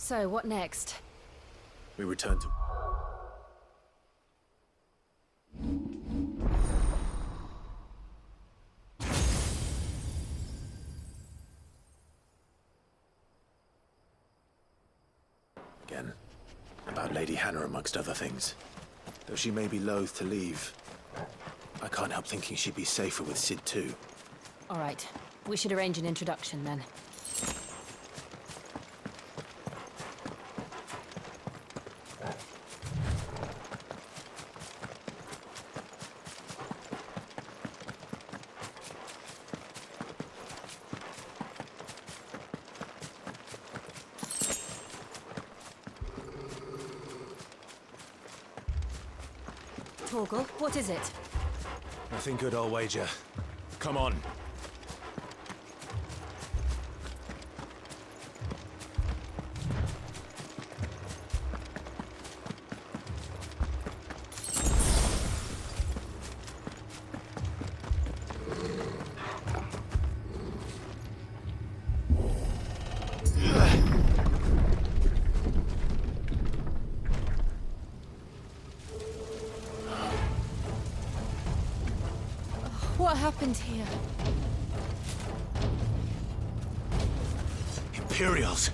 So, what next? We return to... Again. About Lady Hannah amongst other things. Though she may be loath to leave, I can't help thinking she'd be safer with Sid too. Alright, we should arrange an introduction then. Torgal, what is it? Nothing good, I'll wager. Come on. What happened here? Imperials!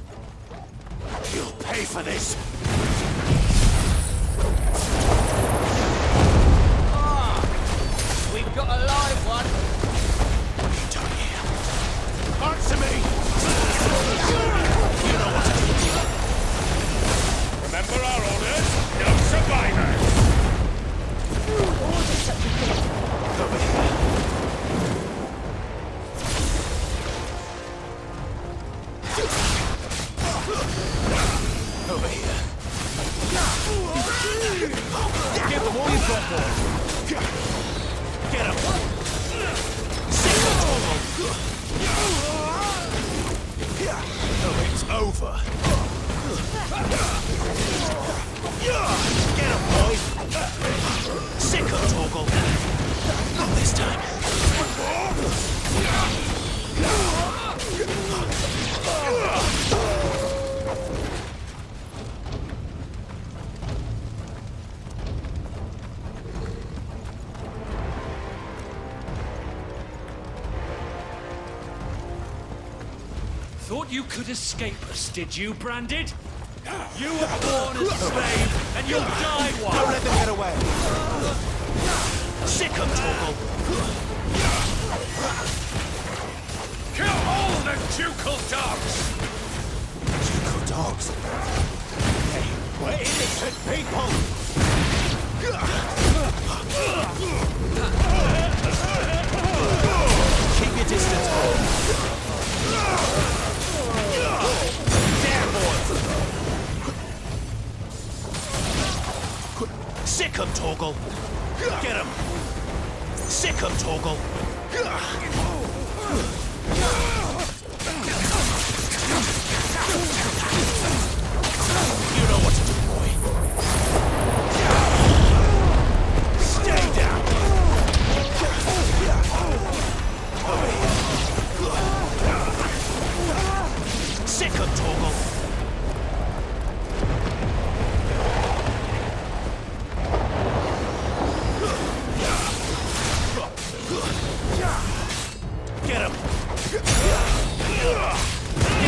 You'll pay for this! We've got a live one! What are you doing here? Answer me! You know what to do. Remember our orders? No survivors! Order such a thing. Over here. Over here. Give them all you've got, boy! Get him! Oh, it's over. Get him, boy! Sick of Torgal! Not this time. Thought you could escape us, did you, Branded? You were born a slave, and you'll die one! Don't let them get away! Sick of Torgal! Kill all the ducal dogs! Ducal dogs? Hey, we're innocent people! Keep your distance, boy! Damn, boy! Sick him, Torgal! Get him! Sick him, Torgal! You know what to do, boy. Stay down! Over here. Sick him, Torgal! Get him! Get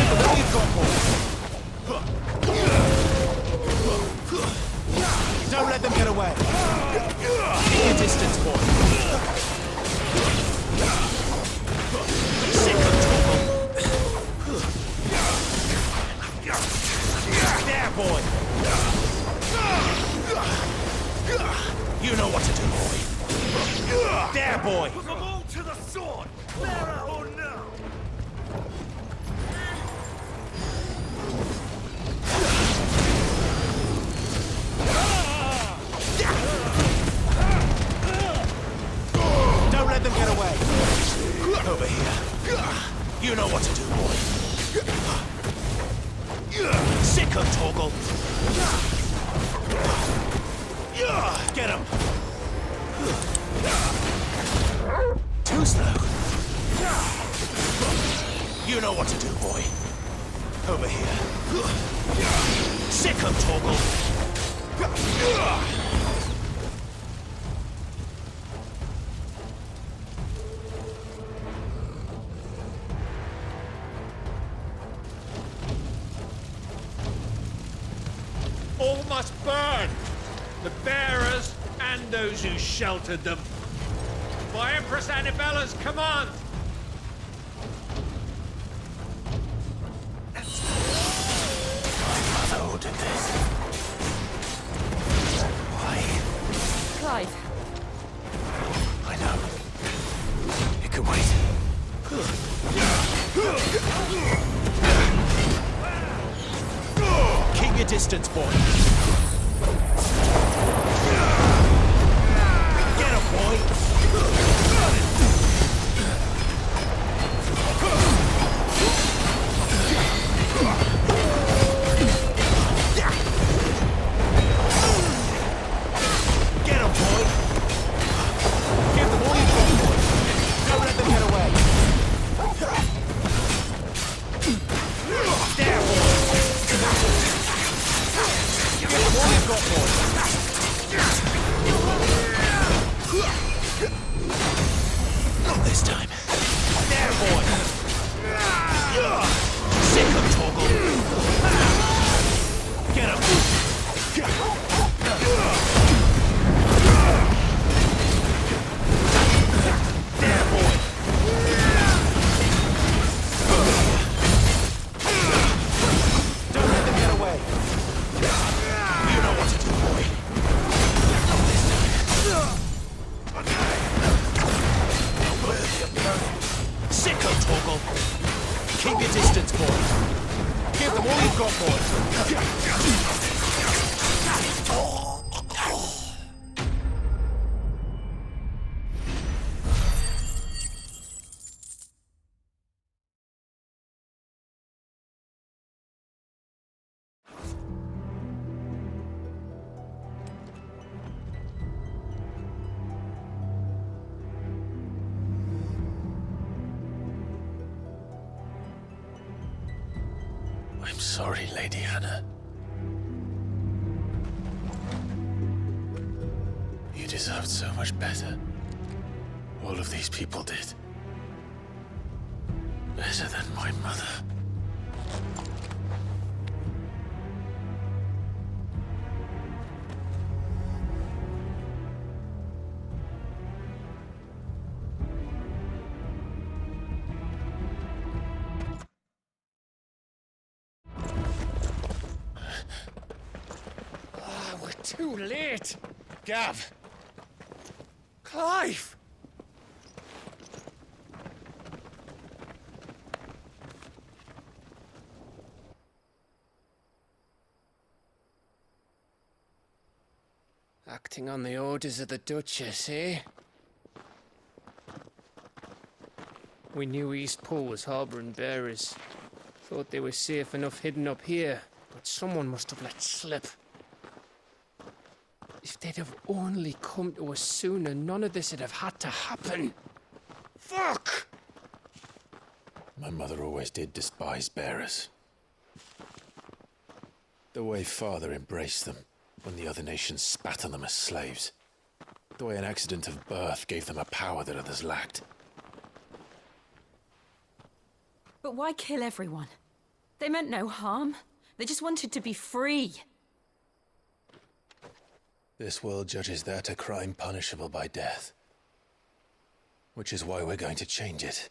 the one you've got, boy! Don't let them get away! Keep your distance, boy! Sick of Torgal! There, boy! You know what to do, boy! There, boy! Put them all to the sword! Mara or no! Don't let them get away! Over here. You know what to do, boy. Sick of Torgal! Get him! Too slow. You know what to do, boy. Over here. Sick of Torgal! All must burn! The bearers and those who sheltered them. By Empress Annibella's command! My mother ordered this. Why? Clive, I know. It can wait. Keep your distance, boy. Get him, boy! Get him, boy! Give them all you've got, boy! Don't let them get away! There, boy! Give them all you've got, boy! Not this time. There, boy! Sick of Torgal! Get him! There, boy! Don't let them get away! You know what to do, boy! Not this time! Sick of Torgal! Keep your distance, boy! Give them all you've got, boy! I'm sorry, Lady Hannah. You deserved so much better. All of these people did. Better than my mother. We're too late! Gav! Clive! Acting on the orders of the Duchess, eh? We knew East Pool was harbouring bearers. Thought they were safe enough hidden up here, but someone must have let slip. If they'd have only come to us sooner, none of this would have had to happen. Fuck! My mother always did despise bearers. The way Father embraced them when the other nations spat on them as slaves. The way an accident of birth gave them a power that others lacked. but why kill everyone? They meant no harm. They just wanted to be free. This world judges that a crime punishable by death. Which is why we're going to change it.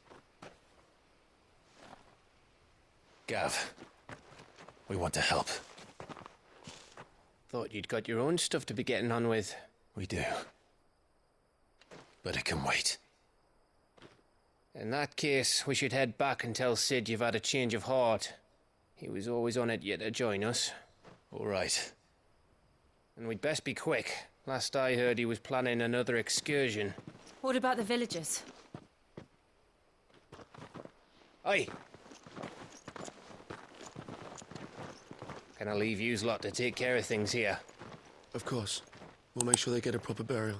Gav, we want to help. Thought you'd got your own stuff to be getting on with. We do. But it can wait. In that case, we should head back and tell Sid you've had a change of heart. He was always on it yet to join us. All right. And we'd best be quick. Last I heard, he was planning another excursion. What about the villagers? Aye. Can I leave yous lot to take care of things here? Of course. We'll make sure they get a proper burial.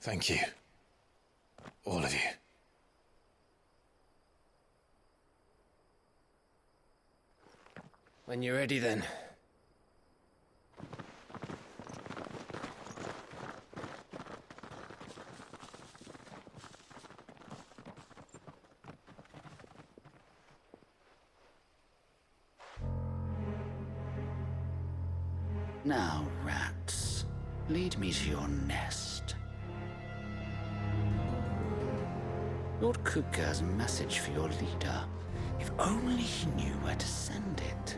Thank you. All of you. When you're ready, then. Now, rats, lead me to your nest. Lord Kupka has a message for your leader. If only he knew where to send it.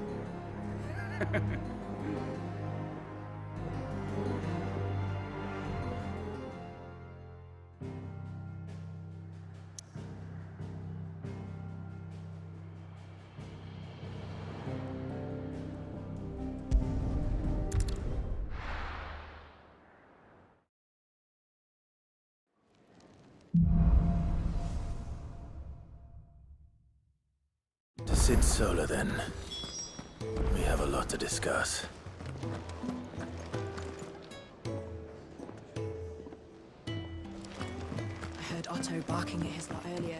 To Sid Solar, then. We have a lot to discuss. I heard Otto barking at his lot earlier.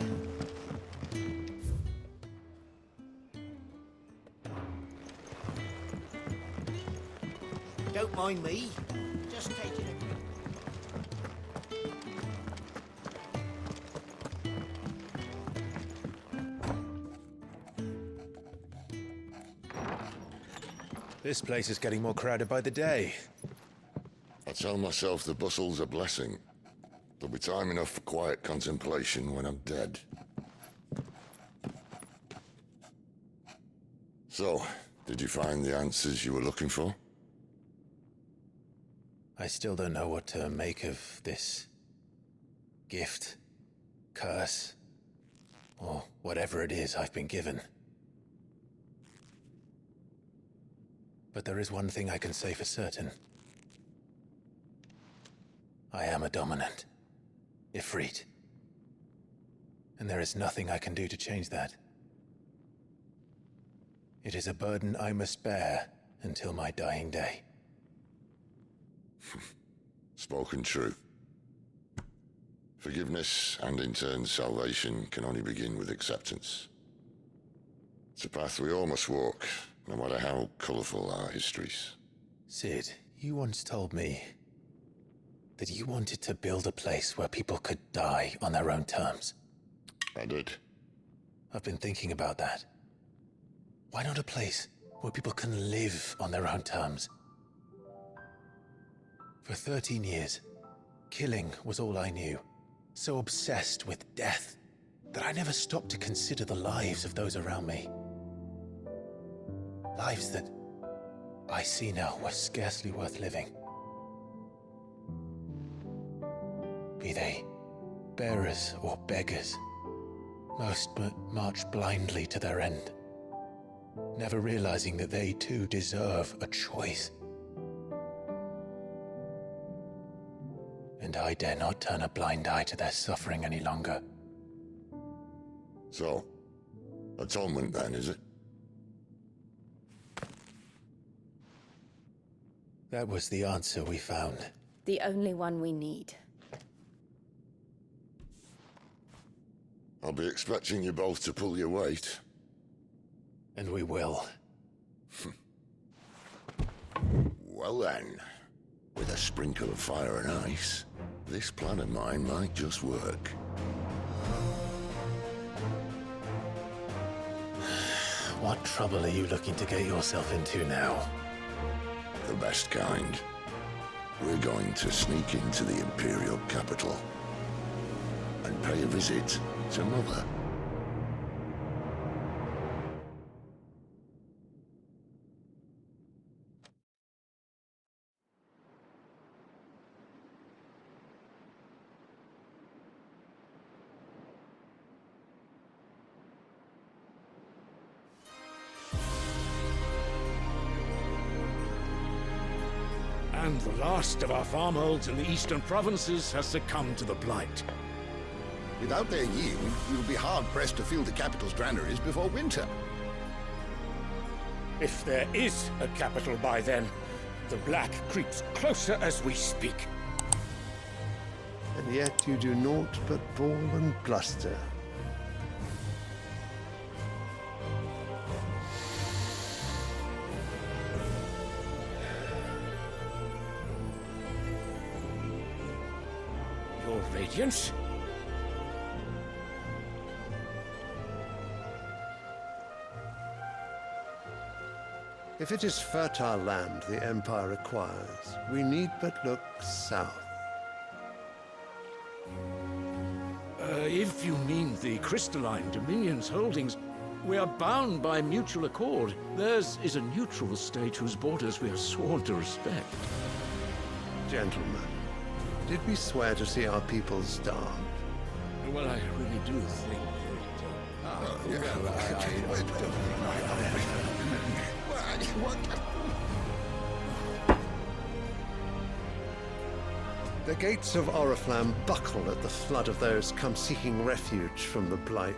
Don't mind me. Just taking a... This place is getting more crowded by the day. I tell myself the bustle's a blessing. There'll be time enough for quiet contemplation when I'm dead. So, did you find the answers you were looking for? I still don't know what to make of this gift, curse, or whatever it is I've been given. But there is one thing I can say for certain. I am a dominant, Ifrit. And there is nothing I can do to change that. It is a burden I must bear until my dying day. Spoken true. Forgiveness and in turn salvation can only begin with acceptance. It's a path we all must walk, no matter how colourful our histories. Sid, you once told me that you wanted to build a place where people could die on their own terms. I did. I've been thinking about that. Why not a place where people can live on their own terms? For 13 years, killing was all I knew. So obsessed with death that I never stopped to consider the lives of those around me. Lives that I see now were scarcely worth living. Be they bearers or beggars, most march blindly to their end, never realizing that they too deserve a choice. And I dare not turn a blind eye to their suffering any longer. So, atonement then, is it? That was the answer we found. The only one we need. I'll be expecting you both to pull your weight. And we will. Well then, with a sprinkle of fire and ice, this plan of mine might just work. What trouble are you looking to get yourself into now? The best kind. We're going to sneak into the Imperial capital and pay a visit to Mother. And the last of our farmholds in the eastern provinces has succumbed to the blight. Without their yield, we'll be hard-pressed to fill the capital's granaries before winter. If there is a capital by then, the black creeps closer as we speak. And yet you do naught but bawl and bluster. Radiance. If it is fertile land the Empire requires, we need but look south. If you mean the crystalline Dominion's holdings, we are bound by mutual accord. Theirs is a neutral state whose borders we are sworn to respect. Gentlemen, did we swear to see our people starved? Well, I really do think The gates of Oriflamme buckle at the flood of those come seeking refuge from the Blight.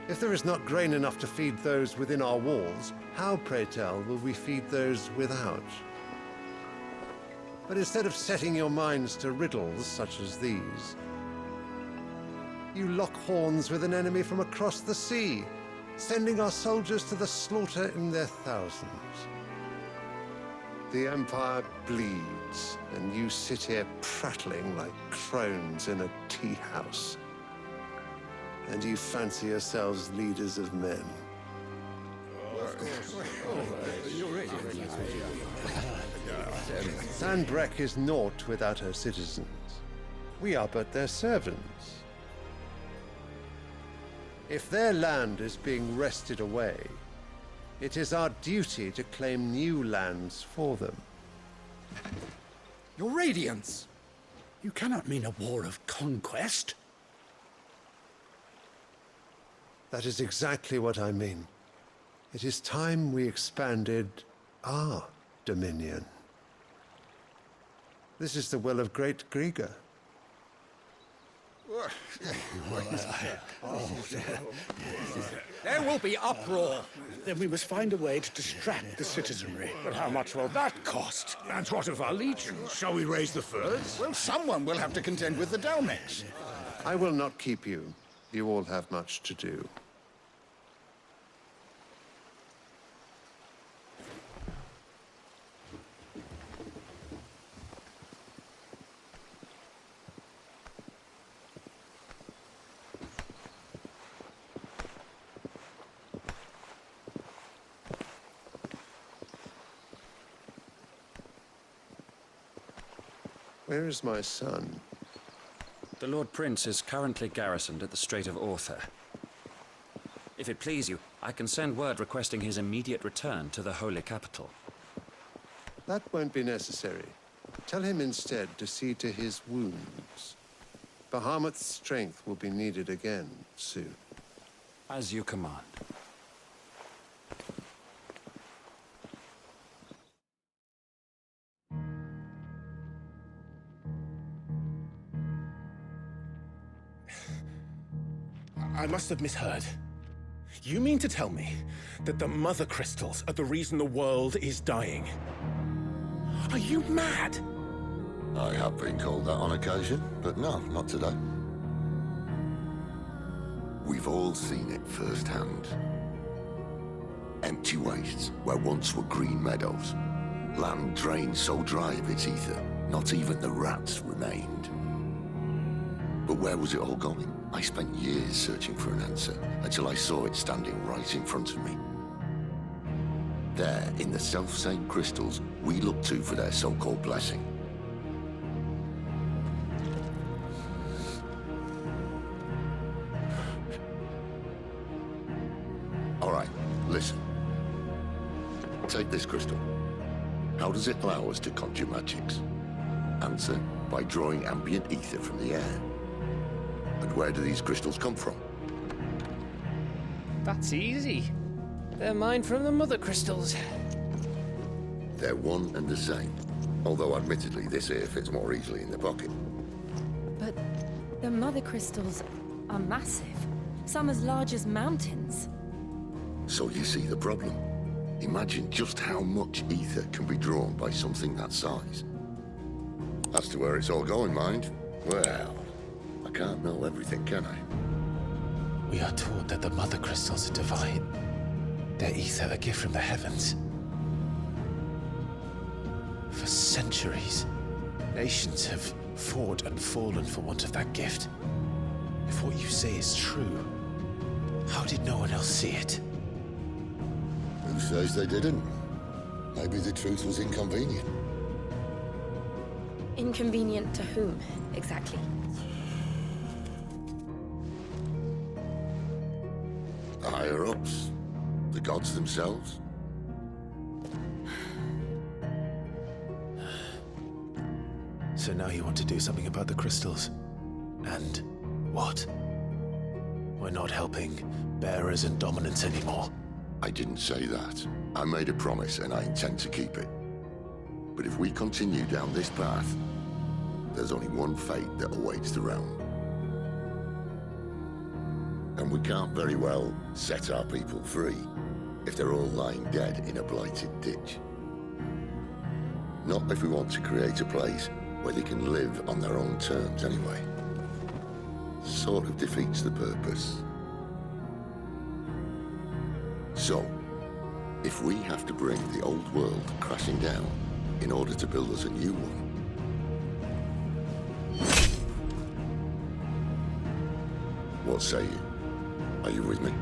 If there is not grain enough to feed those within our walls, how, pray tell, will we feed those without? But instead of setting your minds to riddles such as these, you lock horns with an enemy from across the sea, sending our soldiers to the slaughter in their thousands. The Empire bleeds, and you sit here prattling like crones in a tea house. And you fancy yourselves leaders of men. Sandbreck is naught without her citizens. We are but their servants. If their land is being wrested away, it is our duty to claim new lands for them. Your Radiance! You cannot mean a war of conquest. That is exactly what I mean. It is time we expanded our dominion. This is the will of great Grieger. There will be uproar. Then we must find a way to distract the citizenry. But how much will that cost? And what of our legions? Shall we raise the furs? Well, someone will have to contend with the Dalmex. I will not keep you. You all have much to do. Where is my son? The Lord Prince is currently garrisoned at the Strait of Author. If it please you, I can send word requesting his immediate return to the Holy Capital. That won't be necessary. Tell him instead to see to his wounds. Bahamut's strength will be needed again soon. As you command. I must have misheard. You mean to tell me that the Mother Crystals are the reason the world is dying? Are you mad? I have been called that on occasion, but no, not today. We've all seen it firsthand. Empty wastes where once were green meadows. Land drained so dry of its ether, not even the rats remained. But where was it all going? I spent years searching for an answer, until I saw it standing right in front of me. There, in the self-same crystals we look to for their so-called blessing. All right, listen. Take this crystal. How does it allow us to conjure magics? Answer, by drawing ambient ether from the air. And where do these crystals come from? That's easy. They're mined from the Mother Crystals. They're one and the same. Although admittedly this here fits more easily in the pocket. But the Mother Crystals are massive. Some as large as mountains. So you see the problem. Imagine just how much ether can be drawn by something that size. As to where it's all going, mind, well, I can't know everything, can I? We are taught that the Mother Crystals are divine. Their ether a gift from the heavens. For centuries, nations have fought and fallen for want of that gift. If what you say is true, how did no one else see it? Who says they didn't? Maybe the truth was inconvenient. Inconvenient to whom, exactly? The higher-ups? The gods themselves? So now you want to do something about the crystals. And what? We're not helping bearers and dominants anymore. I didn't say that. I made a promise and I intend to keep it. But if we continue down this path, there's only one fate that awaits the realm. And we can't very well set our people free if they're all lying dead in a blighted ditch. Not if we want to create a place where they can live on their own terms anyway. Sort of defeats the purpose. So, if we have to bring the old world crashing down in order to build us a new one, what say you? Are you with me?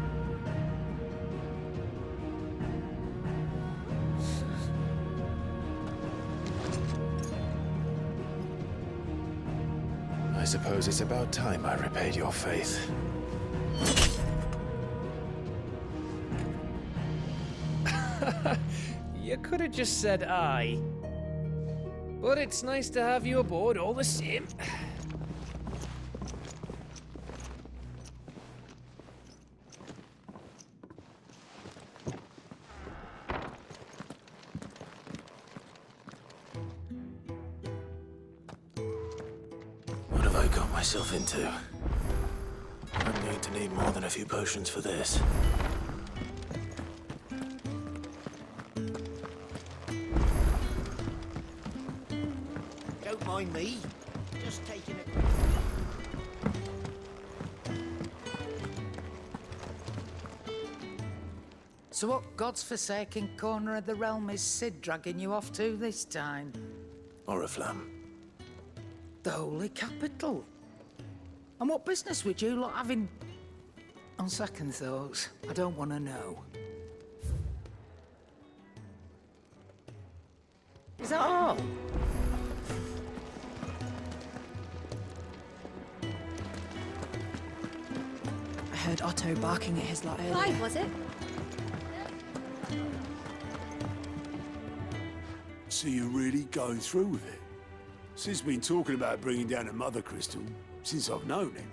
I suppose it's about time I repaid your faith. You could have just said aye. But it's nice to have you aboard all the same. What have I got myself into? I'm going to need more than a few potions for this. Don't mind me. Just taking it. So what god's forsaken corner of the realm is Sid dragging you off to this time? Oriflamme. The holy capital. And what business would you lot having? On second thoughts, I don't want to know. Is that all? I heard Otto barking at his lot earlier. Why was it? So you're really going through with it? Sid's been talking about bringing down a mother crystal since I've known him.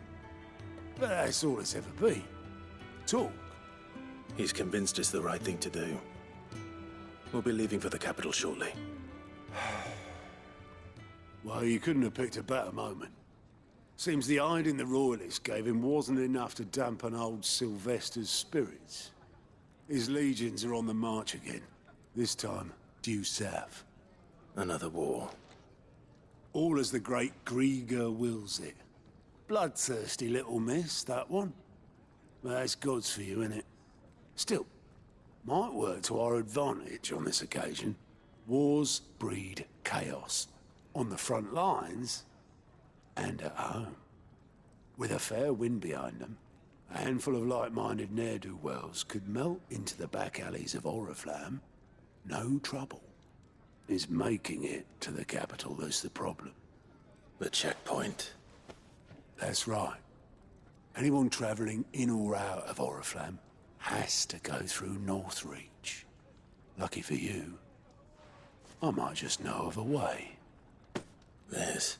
But that's all it's ever been. Talk. He's convinced it's the right thing to do. We'll be leaving for the capital shortly. Well, you couldn't have picked a better moment. Seems the hiding the royalists gave him wasn't enough to dampen old Sylvester's spirits. His legions are on the march again. This time, due south. Another war. All as the great Grieger wills it. Bloodthirsty little miss, that one. But that's God's for you, innit? Still, might work to our advantage on this occasion. Wars breed chaos. On the front lines, and at home. With a fair wind behind them, a handful of like-minded ne'er-do-wells could melt into the back alleys of Oriflamme. No trouble. It's making it to the capital that's the problem. The checkpoint. That's right. Anyone travelling in or out of Oriflamme has to go through Northreach. Lucky for you, I might just know of a way. This?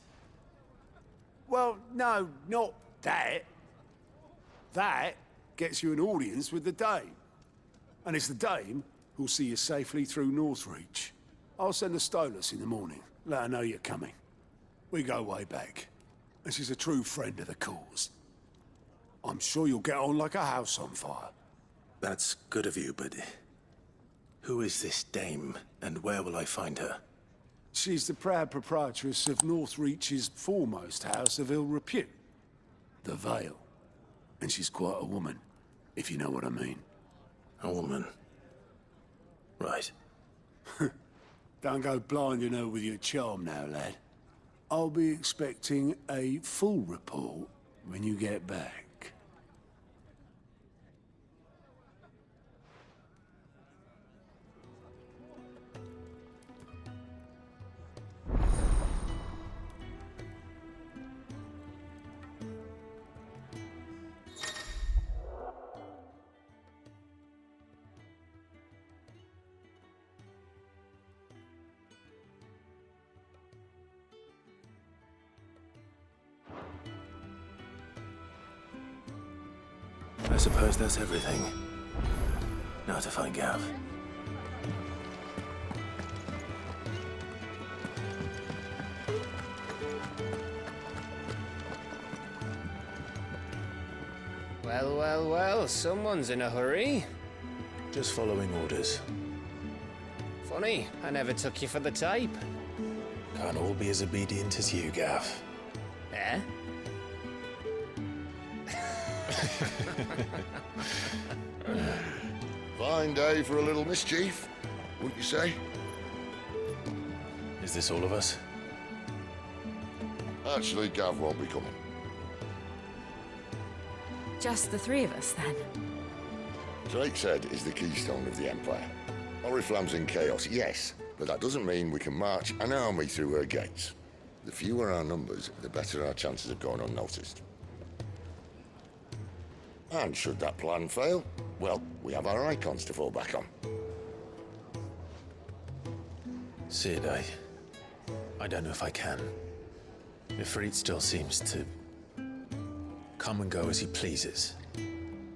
Well, no, not that. That gets you an audience with the Dame. And it's the Dame who'll see you safely through Northreach. I'll send a Stolas in the morning. Let her know you're coming. We go way back. And she's a true friend of the cause. I'm sure you'll get on like a house on fire. That's good of you, but... who is this dame, and where will I find her? She's the proud proprietress of Northreach's foremost house of ill repute. The Vale. And she's quite a woman, if you know what I mean. A woman? Right. Don't go blinding her with your charm now, lad. I'll be expecting a full report when you get back. I suppose that's everything. Now to find Gav. Well, well, well, someone's in a hurry. Just following orders. Funny, I never took you for the type. Can't all be as obedient as you, Gav. Eh? Fine day for a little mischief, wouldn't you say? Is this all of us? Actually, Gav won't be coming. Just the three of us, then? Drake's Head is the keystone of the Empire. Oriflamme's in chaos, yes, but that doesn't mean we can march an army through her gates. The fewer our numbers, the better our chances of going unnoticed. And should that plan fail, well, we have our icons to fall back on. Sid, I don't know if I can. Ifrit still seems to come and go as he pleases.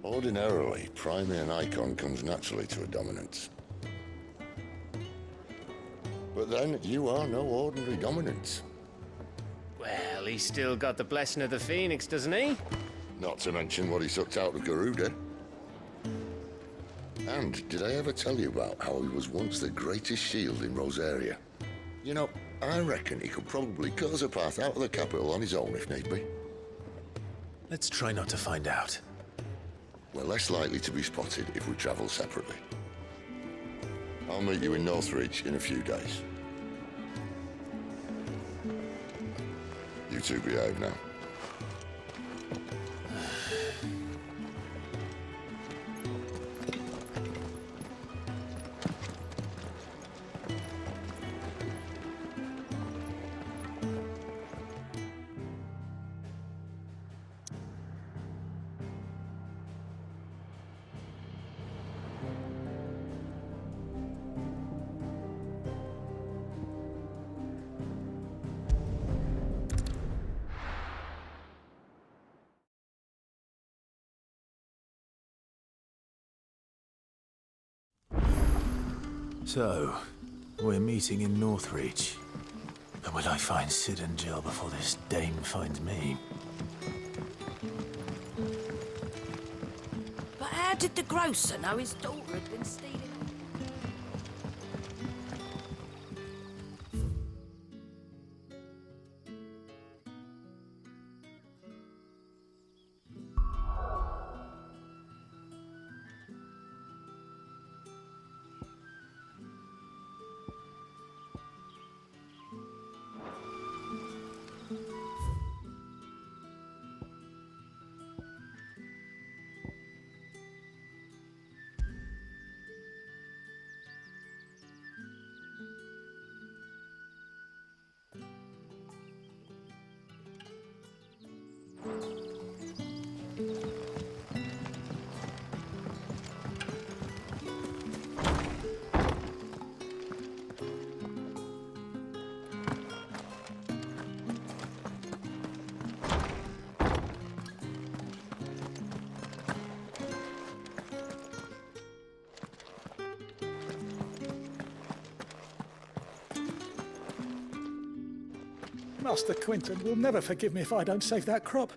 Ordinarily, priming an icon comes naturally to a dominance. But then, you are no ordinary dominance. Well, he's still got the blessing of the Phoenix, doesn't he? Not to mention what he sucked out of Garuda. And did I ever tell you about how he was once the greatest shield in Rosaria? You know, I reckon he could probably cause a path out of the capital on his own if need be. Let's try not to find out. We're less likely to be spotted if we travel separately. I'll meet you in Northreach in a few days. You two behave now. So, we're meeting in Northreach. But will I find Sid and Jill before this dame finds me? But how did the grocer know his daughter had been stealing? Master Quinton will never forgive me if I don't save that crop.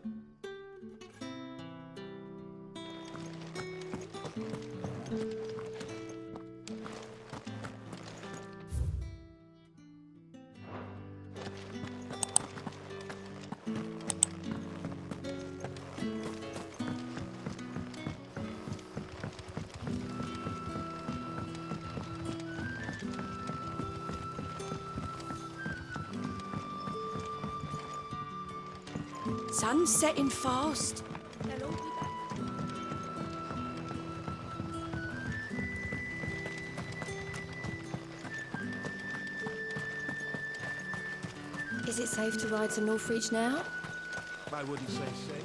Sun's setting fast. They'll all be back. Is it safe to ride to Northreach now? I wouldn't say safe.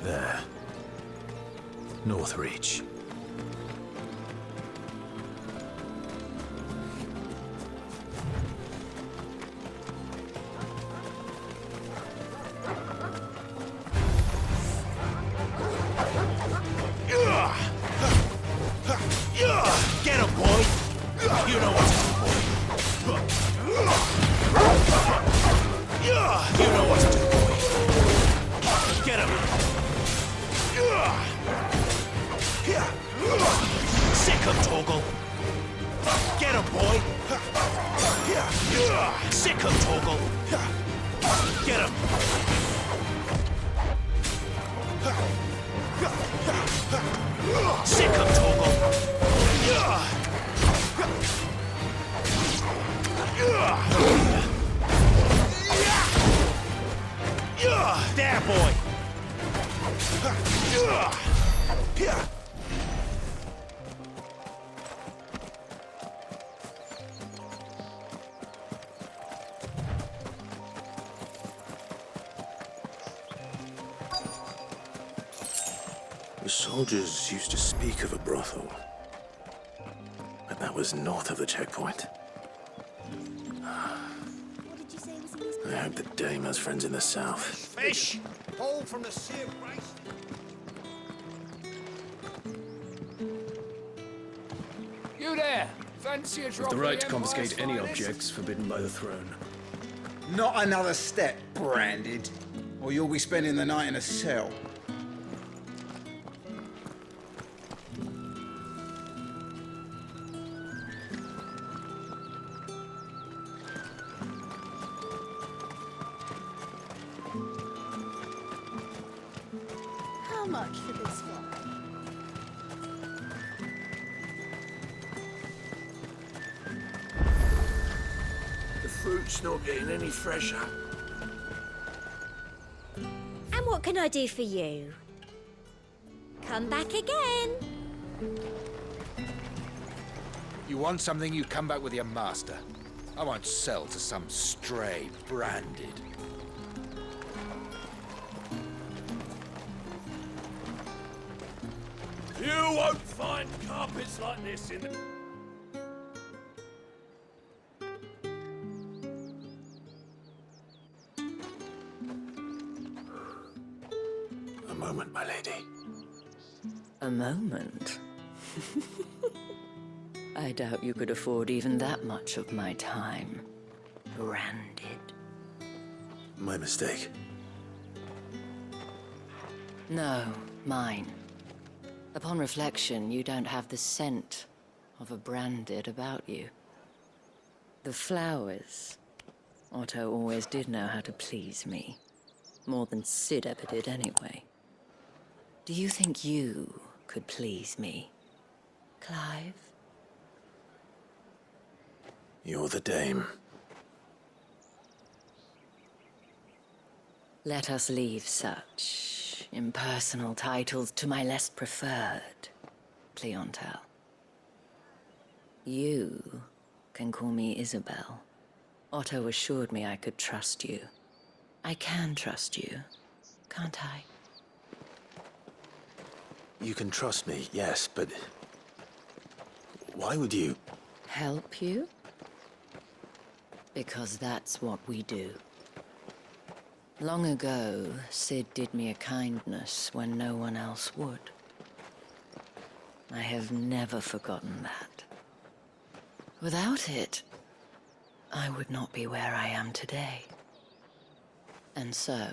There. Northreach. Get him, boy! You know what's up, boy. You know what's up, boy. Get him! Sick him, Torgal! Get him, boy! Sick him, Torgal! Get him! Sick him, Torgal! There, boy! The soldiers used to speak of a brothel, but that was north of the checkpoint. I hope the dame has friends in the south. Fish! Hauled from the Sea of Grace. You there! Fancy a drop The of right to Empire's confiscate any finest? objects forbidden by the throne. Not another step, branded, or you'll be spending the night in a cell. How much for this one? The fruit's not getting any fresher. And what can I do for you? Come back again. You want something, you come back with your master. I won't sell to some stray branded. You won't find carpets like this in the... A moment, my lady. A moment? I doubt you could afford even that much of my time. Branded. My mistake. No, mine. Upon reflection, you don't have the scent of a branded about you. The flowers. Otto always did know how to please me. More than Sid ever did anyway. Do you think you could please me, Clive? You're the dame. Let us leave such attach impersonal titles to my less preferred clientele. You can call me Isabel. Otto assured me I could trust you. I can trust you, can't I? You can trust me, yes, but why would you? Help you? Because that's what we do. Long ago, Sid did me a kindness when no one else would. I have never forgotten that. Without it, I would not be where I am today. And so,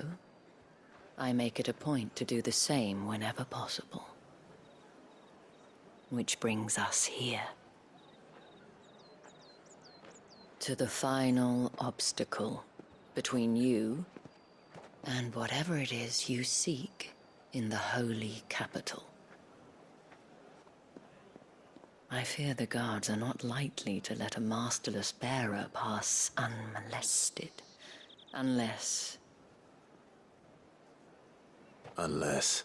I make it a point to do the same whenever possible. Which brings us here. To the final obstacle between you and whatever it is you seek in the holy capital. I fear the guards are not likely to let a masterless bearer pass unmolested. Unless... Unless...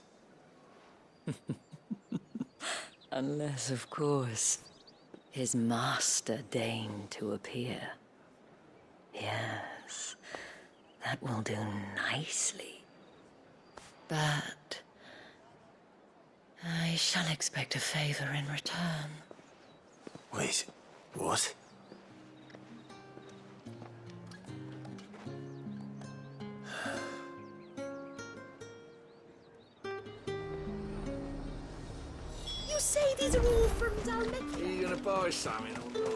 Unless, of course, his master deigned to appear. Yes, that will do nicely. But I shall expect a favor in return. Wait, what? You say these are all from Dalmatian? Are you gonna buy something or not?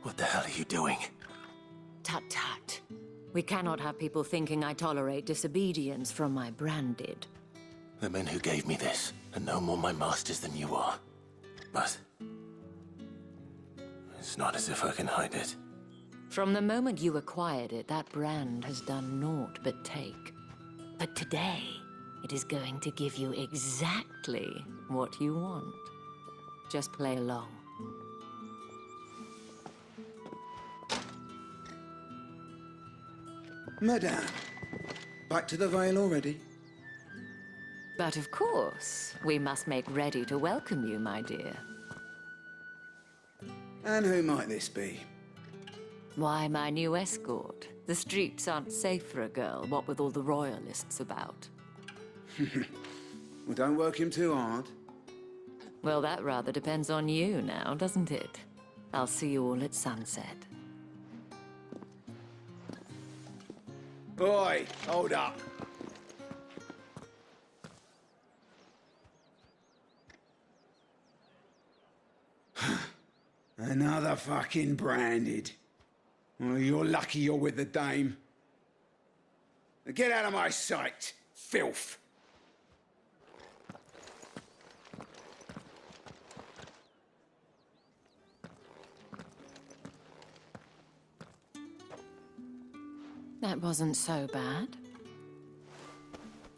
What the hell are you doing? Tut-tut. We cannot have people thinking I tolerate disobedience from my branded. The men who gave me this are no more my masters than you are. But... it's not as if I can hide it. From the moment you acquired it, that brand has done naught but take. But today, it is going to give you exactly what you want. Just play along. Madame, back to the Vale already? But of course, we must make ready to welcome you, my dear. And who might this be? Why, my new escort. The streets aren't safe for a girl, what with all the royalists about. Well, don't work him too hard. Well, that rather depends on you now, doesn't it? I'll see you all at sunset. Boy, hold up. Another fucking branded. Well, you're lucky you're with the dame. Now get out of my sight, filth. That wasn't so bad.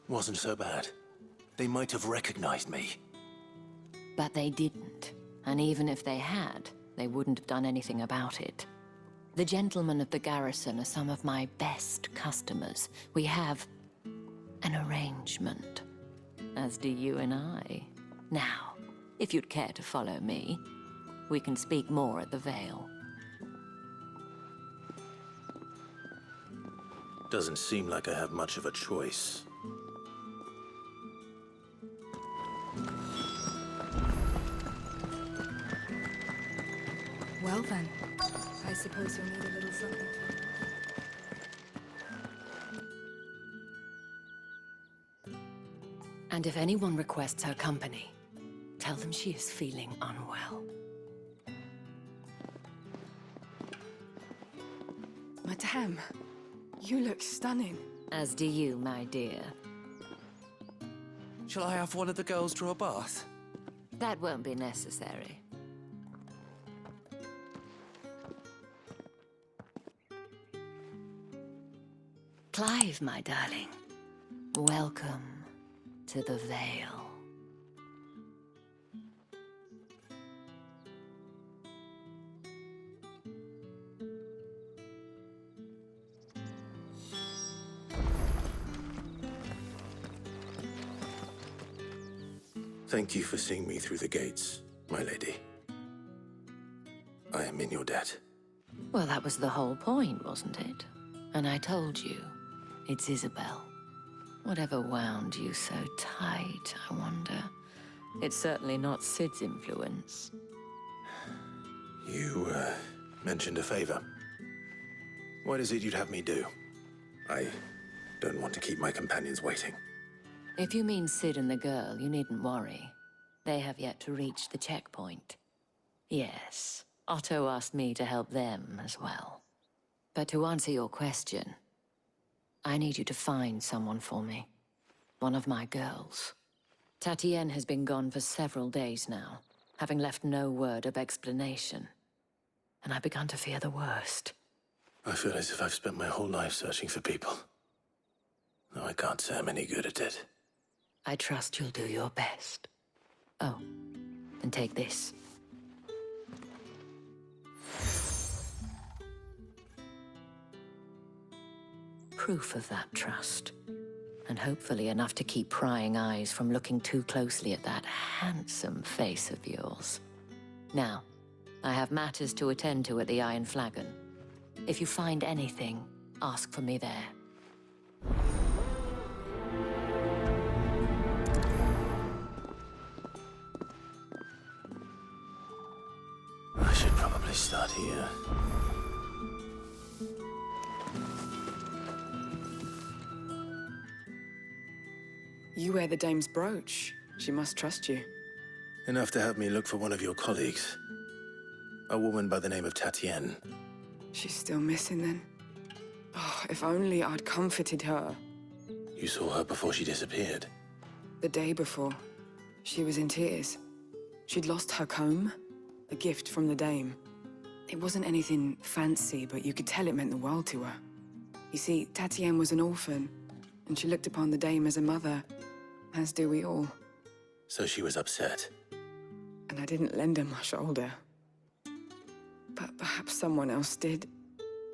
Wasn't so bad. They might have recognized me. But they didn't. And even if they had, they wouldn't have done anything about it. The gentlemen of the garrison are some of my best customers. We have an arrangement, as do you and I. Now, if you'd care to follow me, we can speak more at the Vale. Doesn't seem like I have much of a choice. Well then, I suppose you'll need a little something. And if anyone requests her company, tell them she is feeling unwell. Madame, you look stunning. As do you, my dear. Shall I have one of the girls draw a bath? That won't be necessary. Clive, my darling. Welcome to the Vale. Thank you for seeing me through the gates, my lady. I am in your debt. Well, that was the whole point, wasn't it? And I told you, it's Isabel. Whatever wound you so tight, I wonder. It's certainly not Sid's influence. You, mentioned a favor. What is it you'd have me do? I don't want to keep my companions waiting. If you mean Sid and the girl, you needn't worry. They have yet to reach the checkpoint. Yes, Otto asked me to help them as well. But to answer your question, I need you to find someone for me. One of my girls. Tatienne has been gone for several days now, having left no word of explanation. And I've begun to fear the worst. I feel as if I've spent my whole life searching for people. No, I can't say I'm any good at it. I trust you'll do your best. Oh, and take this. Proof of that trust. And hopefully enough to keep prying eyes from looking too closely at that handsome face of yours. Now, I have matters to attend to at the Iron Flagon. If you find anything, ask for me there. I should probably start here. You wear the dame's brooch. She must trust you. Enough to have me look for one of your colleagues. A woman by the name of Tatienne. She's still missing then. Oh, if only I'd comforted her. You saw her before she disappeared. The day before, she was in tears. She'd lost her comb, a gift from the dame. It wasn't anything fancy, but you could tell it meant the world to her. You see, Tatienne was an orphan, and she looked upon the dame as a mother, as do we all. So she was upset. And I didn't lend her my shoulder. But perhaps someone else did.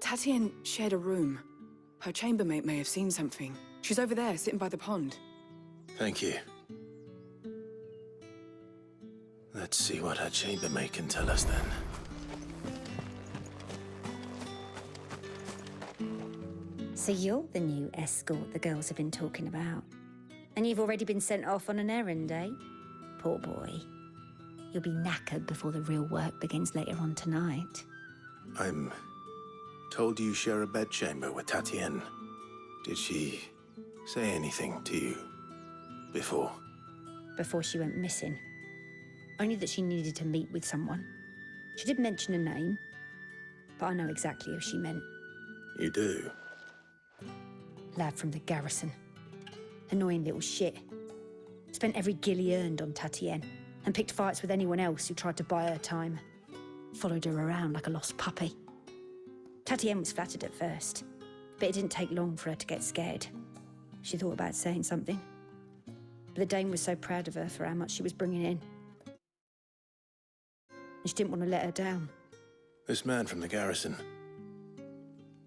Tatienne shared a room. Her chambermaid may have seen something. She's over there, sitting by the pond. Thank you. Let's see what her chambermaid can tell us then. So you're the new escort the girls have been talking about. And you've already been sent off on an errand, eh? Poor boy. You'll be knackered before the real work begins later on tonight. I'm told you share a bedchamber with Tatienne. Did she say anything to you before? Before she went missing. Only that she needed to meet with someone. She did mention a name, but I know exactly who she meant. You do? Lad from the garrison. Annoying little shit. Spent every guil he earned on Tatienne, and picked fights with anyone else who tried to buy her time. Followed her around like a lost puppy. Tatienne was flattered at first, but it didn't take long for her to get scared. She thought about saying something. But the dame was so proud of her for how much she was bringing in. And she didn't want to let her down. This man from the garrison.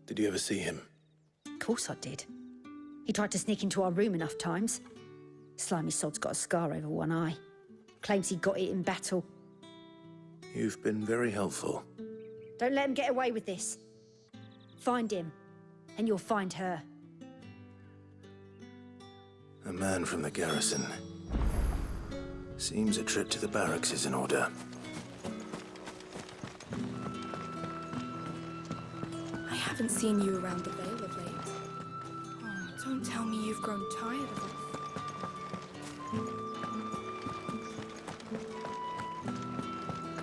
Did you ever see him? Of course I did. He tried to sneak into our room enough times. Slimy sod's got a scar over one eye. Claims he got it in battle. You've been very helpful. Don't let him get away with this. Find him, and you'll find her. A man from the garrison. Seems a trip to the barracks is in order. I haven't seen you around the Vale of late. Oh, don't tell me you've grown tired of us.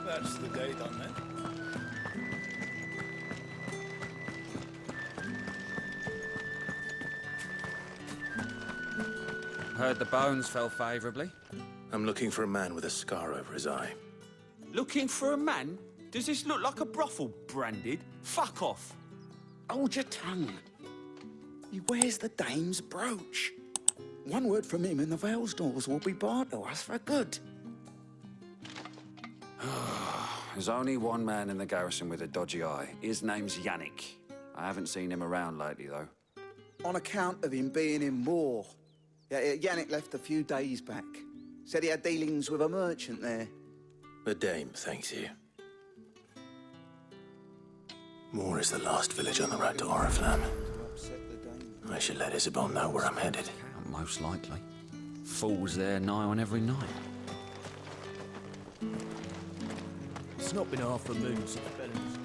That's the day done then. Heard the bones fell favourably. I'm looking for a man with a scar over his eye. Looking for a man? Does this look like a brothel, Branded? Fuck off. Hold your tongue. He wears the dame's brooch. One word from him and the Vale's doors will be barred to us for good. There's only one man in the garrison with a dodgy eye. His name's Yannick. I haven't seen him around lately, though. On account of him being in war. Yeah, Yannick left a few days back. Said he had dealings with a merchant there. The Dame thanks you. Moor is the last village on the road to Oriflamme. I should let Isabel know where I'm headed. Most likely. Fools there nigh on every night. It's not been half a moon since Belen's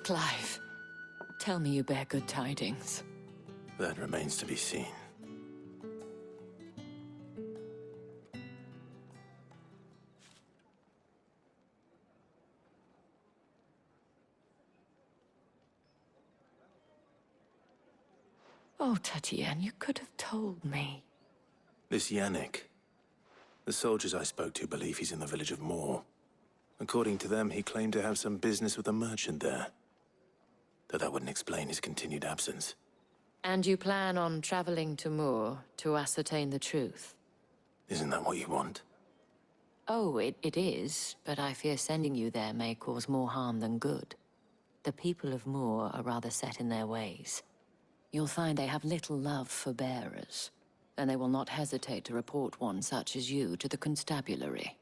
Clive, tell me you bear good tidings. That remains to be seen. Oh, Tatienne, you could have told me. This Yannick. The soldiers I spoke to believe he's in the village of Moor. According to them, he claimed to have some business with a merchant there. Though that wouldn't explain his continued absence. And you plan on traveling to Moor to ascertain the truth? Isn't that what you want? Oh, it is, but I fear sending you there may cause more harm than good. The people of Moor are rather set in their ways. You'll find they have little love for bearers, and they will not hesitate to report one such as you to the constabulary.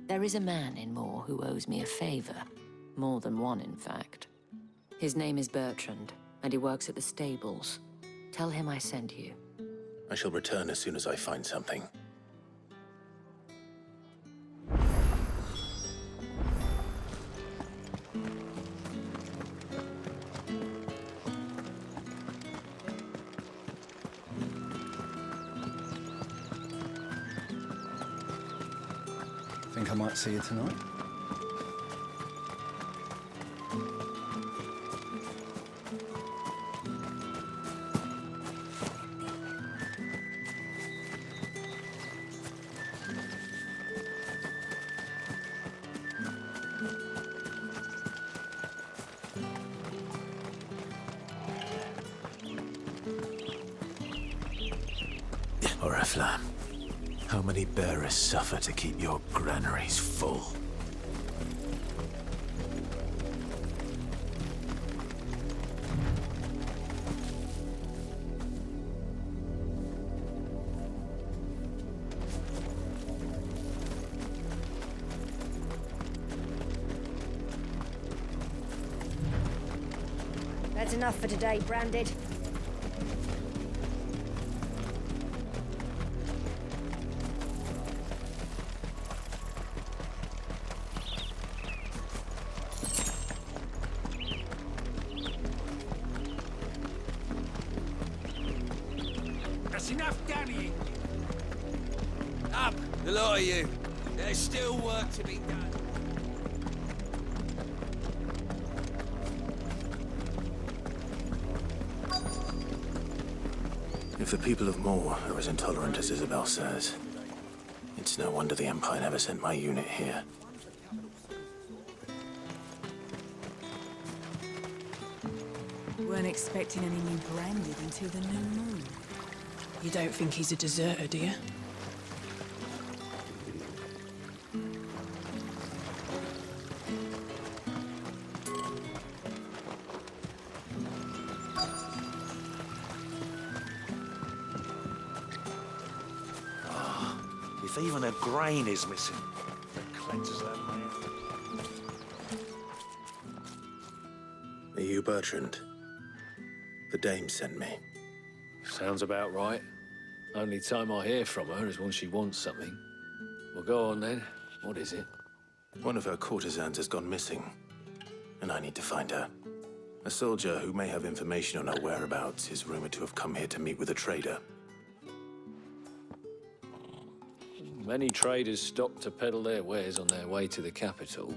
There is a man in Moor who owes me a favor. More than one, in fact. His name is Bertrand, and he works at the stables. Tell him I sent you. I shall return as soon as I find something. Think I might see you tonight? Oriflamme. How many bearers suffer to keep your granaries full? That's enough for today, Branded. That's enough dallying. Up, the lot of you. There's still work to be done. If the people of Moor are as intolerant as Isabel says, it's no wonder the Empire never sent my unit here. Weren't expecting any new Branded until the new moon. You don't think he's a deserter, do you? If even a grain is missing, it cleanses that man. Are you Bertrand? The Dame sent me. Sounds about right. Only time I hear from her is when she wants something. Well, go on then. What is it? One of her courtesans has gone missing, and I need to find her. A soldier who may have information on her whereabouts is rumored to have come here to meet with a trader. Many traders stop to peddle their wares on their way to the capital,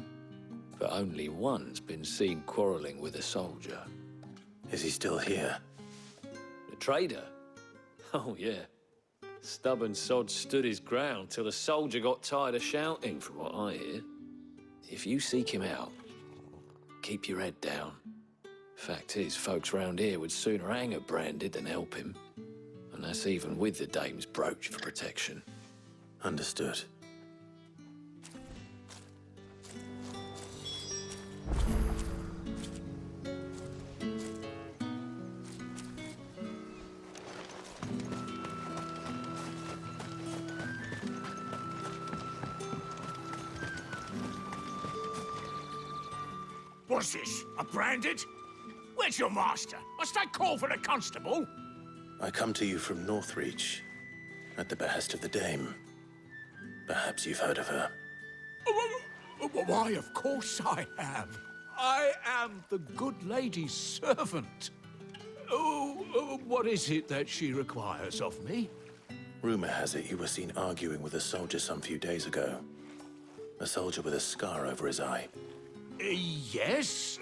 but only one's been seen quarreling with a soldier. Is he still here? The trader? Oh, yeah. Stubborn sod stood his ground till the soldier got tired of shouting, from what I hear. If you seek him out, keep your head down. Fact is, folks round here would sooner hang a Branded than help him. And that's even with the dame's brooch for protection. Understood. What's this? A Branded? Where's your master? Must I call for the constable? I come to you from Northreach, at the behest of the Dame. Perhaps you've heard of her. Why, of course I have. I am the good lady's servant. What is it that she requires of me? Rumor has it you were seen arguing with a soldier some few days ago. A soldier with a scar over his eye. Yes,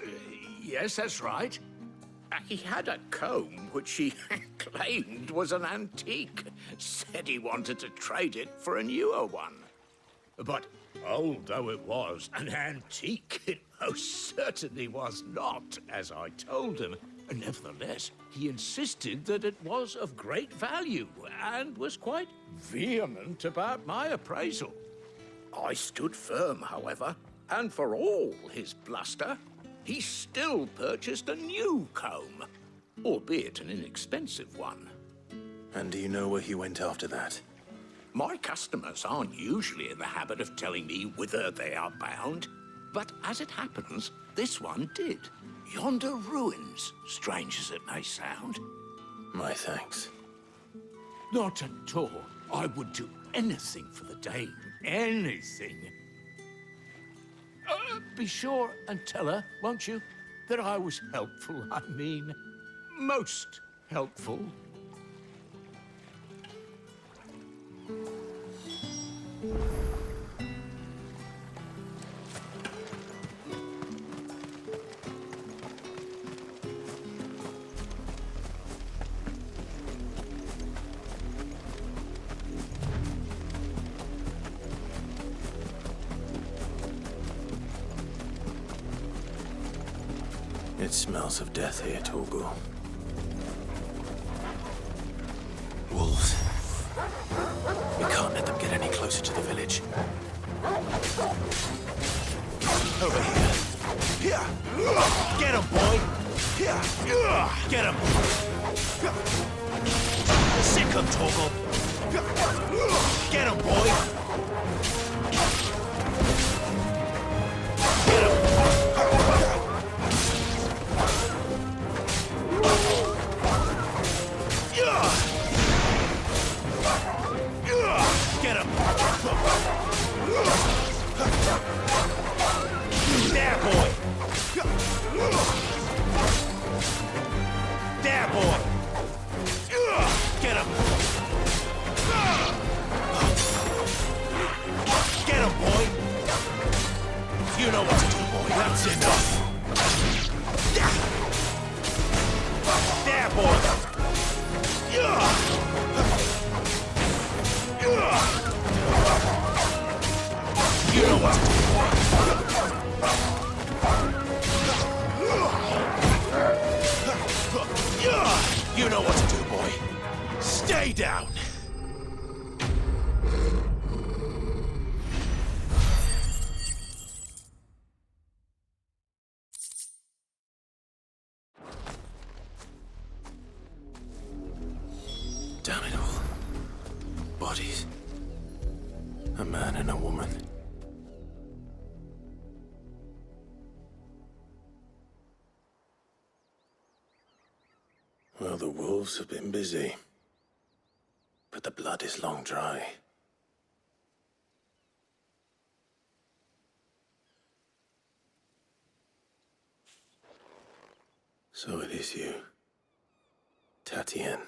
that's right. He had a comb which he claimed was an antique. Said he wanted to trade it for a newer one. But old though it was, an antique it most certainly was not, as I told him. Nevertheless, he insisted that it was of great value and was quite vehement about my appraisal. I stood firm, however, and for all his bluster, he still purchased a new comb, albeit an inexpensive one. And do you know where he went after that? My customers aren't usually in the habit of telling me whither they are bound, but as it happens, this one did. Yonder ruins, strange as it may sound. My thanks. Not at all. I would do anything for the Dame. Anything. Be sure and tell her, won't you, that I was helpful. I mean, most helpful. It smells of death here, Torgal. Wolves. We can't let them get any closer to the village. Over here. Here! Get him, boy! Here! Get him! Sick him, Torgal! Get him, boy! Get him! Get him! There, boy! There, boy! Get him! Get him, boy! You know what to do, boy. That's enough. There, boy! You know what to do, boy. You know what to do, boy. Stay down. Damn it all. Bodies. A man and a woman. Well, the wolves have been busy. But the blood is long dry. So it is you, Tatien.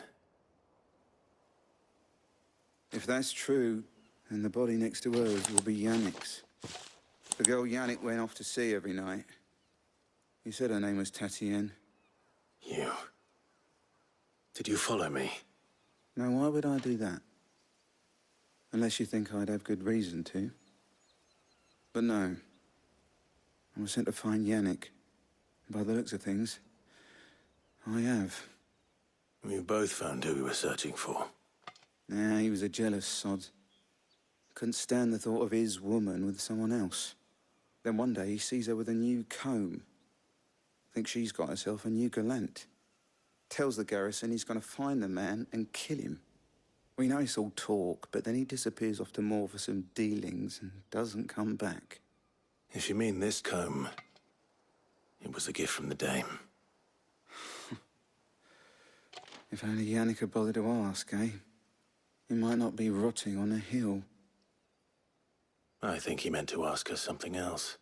If that's true, then the body next to hers will be Yannick's. The girl Yannick went off to sea every night. You said her name was Tatien. You. Did you follow me? Now, why would I do that? Unless you think I'd have good reason to. But no. I was sent to find Yannick. By the looks of things, I have. We both found who we were searching for. Nah, he was a jealous sod. Couldn't stand the thought of his woman with someone else. Then one day he sees her with a new comb. Thinks she's got herself a new gallant. Tells the garrison he's going to find the man and kill him. We know it's all talk, but then he disappears off to more for some dealings and doesn't come back. If you mean this comb, it was a gift from the Dame. If only Yannick had bothered to ask, eh? He might not be rotting on a hill. I think he meant to ask us something else.